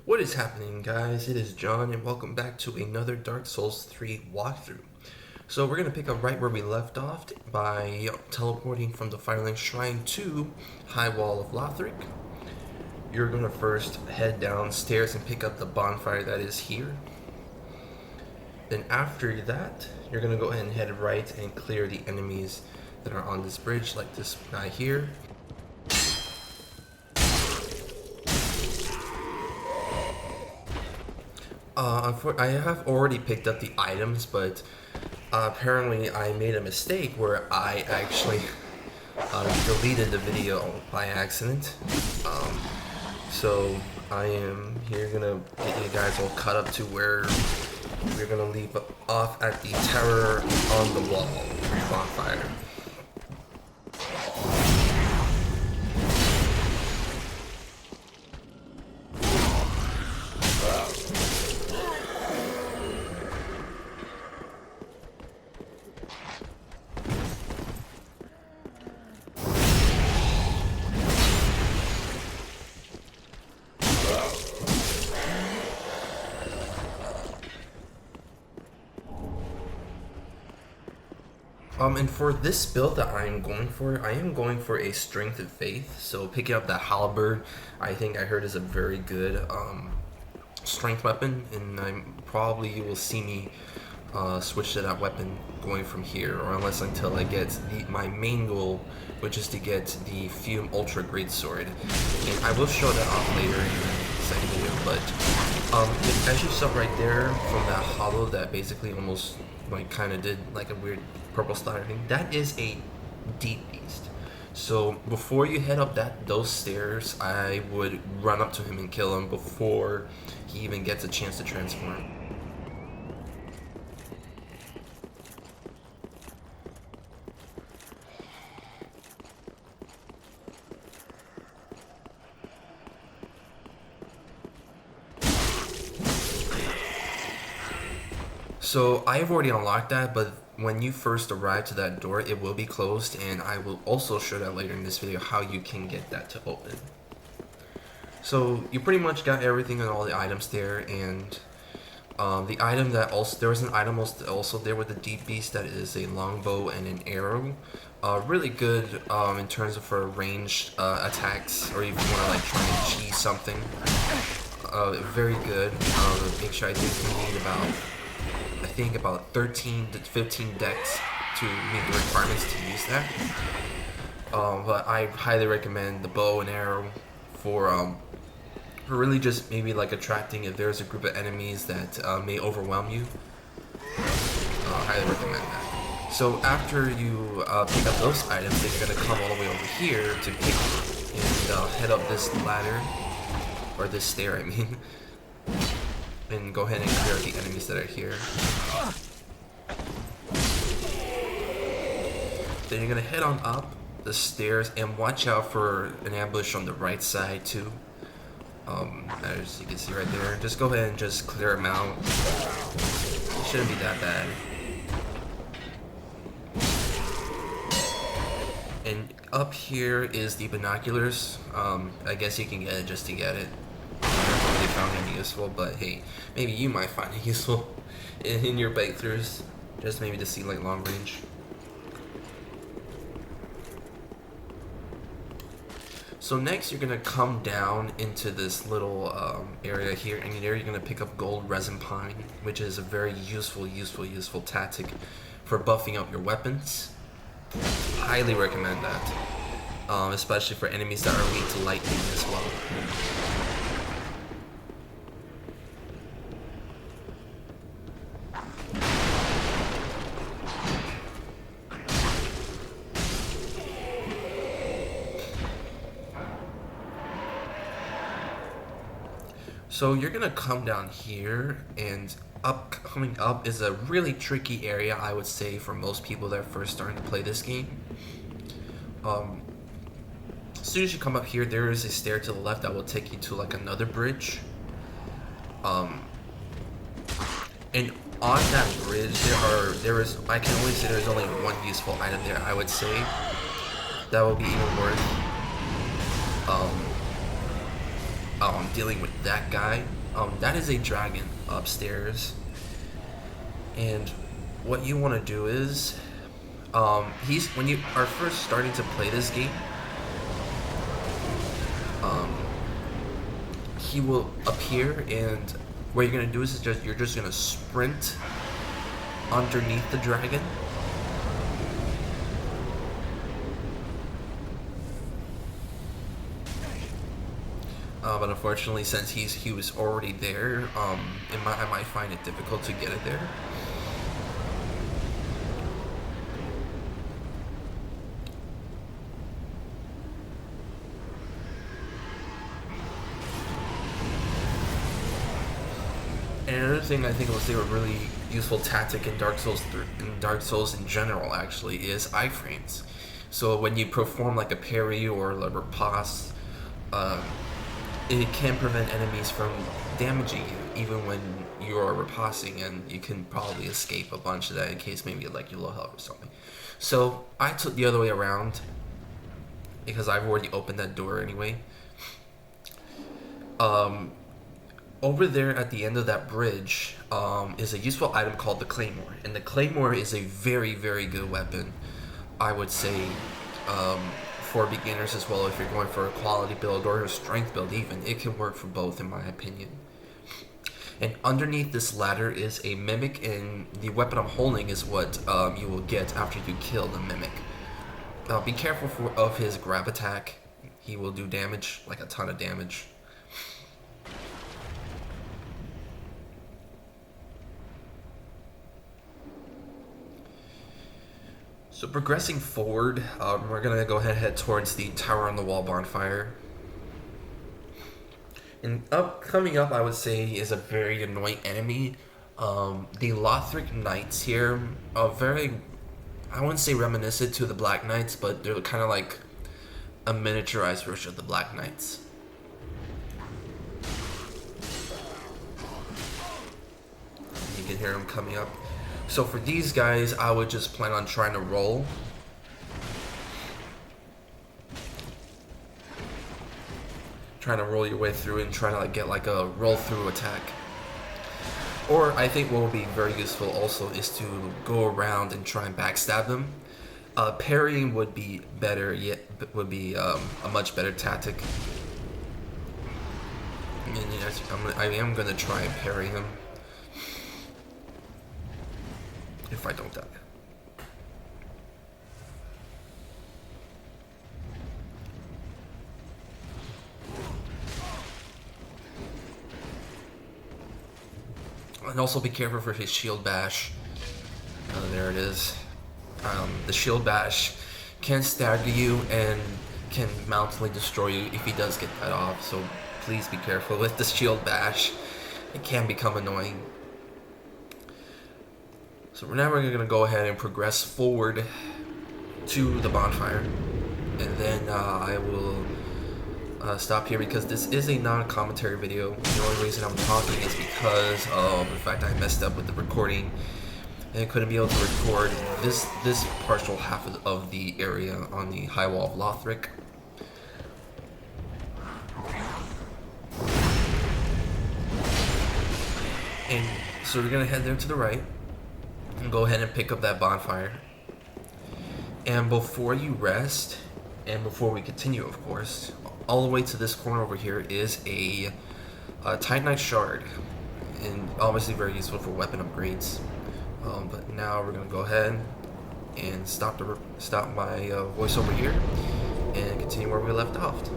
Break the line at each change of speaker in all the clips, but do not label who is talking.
What is happening, guys? It is John and welcome back to another Dark Souls 3 walkthrough. So we're going to pick up right where we left off by teleporting from the Firelink Shrine to High Wall of Lothric. You're going to first head downstairs and pick up the bonfire that is here. Then after that, you're going to go ahead and head right and clear the enemies that are on this bridge, like this guy here. I have already picked up the items, but apparently I made a mistake where I actually deleted the video by accident. So I am here gonna get you guys all caught up to where we're gonna leave off at the tower on the wall for your bonfire. And for this build that I am going for a strength of faith. So picking up that halberd, I think I heard is a very good strength weapon, and you will see me switch to that weapon going from here, or unless until I get my main goal, which is to get the Fume Ultra Great Sword. And I will show that off later in the second video, but as you saw right there from that hollow that basically almost like kind of did like a weird purple slider thing, that is a deep beast. So before you head up those stairs, I would run up to him and kill him before he even gets a chance to transform. So I've already unlocked that, but when you first arrive to that door, it will be closed, and I will also show that later in this video how you can get that to open. So you pretty much got everything and all the items there, and the item that also, there was an item also there with the deep beast that is a longbow and an arrow. Really good in terms of for ranged attacks, or if you want to like try and cheese something. Very good. Make sure I think you need about 13 to 15 decks to meet the requirements to use that. But I highly recommend the bow and arrow for really just maybe like attracting if there's a group of enemies that may overwhelm you. Highly recommend that. So after you pick up those items, then you're gonna come all the way over here to pick and head up this ladder, or this stair, I mean. And go ahead and clear the enemies that are here. Then you're gonna head on up the stairs and watch out for an ambush on the right side too. As you can see right there, just go ahead and just clear them out. It shouldn't be that bad. And up here is the binoculars. I guess you can get it just to get it. Really found it useful, but hey, maybe you might find it useful in your breakthroughs, just maybe to see like long range. So next you're gonna come down into this little area here, and there you're gonna pick up gold resin pine, which is a very useful tactic for buffing up your weapons. Highly recommend that, especially for enemies that are weak to lightning as well. So you're gonna come down here, and coming up is a really tricky area, I would say, for most people that are first starting to play this game. As soon as you come up here, there is a stair to the left that will take you to like another bridge. And on that bridge, I can only say there's only one useful item there, I would say. That will be even worth dealing with that guy, that is a dragon upstairs. And what you want to do is, when you are first starting to play this game, he will appear, and what you're gonna do is you're just gonna sprint underneath the dragon. But unfortunately, since he was already there, I might find it difficult to get it there. And another thing I think will say a really useful tactic in Dark Souls in general actually is iframes. So when you perform like a parry or a riposte, it can prevent enemies from damaging you even when you're riposting, and you can probably escape a bunch of that in case maybe like you're low health or something. So I took the other way around because I've already opened that door anyway. Over there at the end of that bridge is a useful item called the Claymore. And the Claymore is a very, very good weapon, I would say, for beginners as well. If you're going for a quality build or a strength build even, it can work for both in my opinion. And underneath this ladder is a mimic, and the weapon I'm holding is what you will get after you kill the mimic. Be careful of his grab attack. He will do damage, like a ton of damage. So progressing forward, we're gonna go ahead and head towards the Tower on the Wall bonfire. And coming up, I would say, is a very annoying enemy. The Lothric Knights here are very, I wouldn't say reminiscent to the Black Knights, but they're kind of like a miniaturized version of the Black Knights. You can hear them coming up. So for these guys, I would just plan on trying to roll. Trying to roll your way through and trying to like get like a roll through attack. Or I think what would be very useful also is to go around and try and backstab them. Parrying would be better, would be a much better tactic. And yes, I am gonna try and parry him. If I don't die. And also be careful for his shield bash. There it is. The shield bash can stagger you and can mountainly destroy you if he does get that off. So please be careful with the shield bash. It can become annoying. So now we're going to go ahead and progress forward to the bonfire. And then I will stop here because this is a non-commentary video. The only reason I'm talking is because of the fact I messed up with the recording and couldn't be able to record this partial half of the area on the high wall of Lothric. And so we're going to head there to the right. And go ahead and pick up that bonfire. And before you rest, and before we continue, of course, all the way to this corner over here is a Titanite shard, and obviously very useful for weapon upgrades. But now we're gonna go ahead and stop my voice over here and continue where we left off.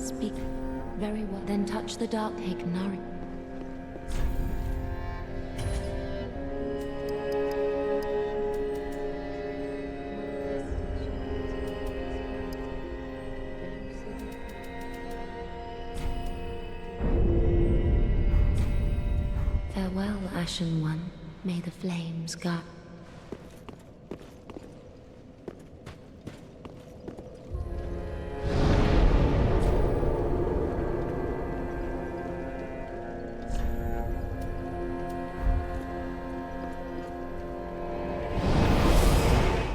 Speak very well. Then touch the dark Hignari. Farewell, Ashen One. May the flames guard.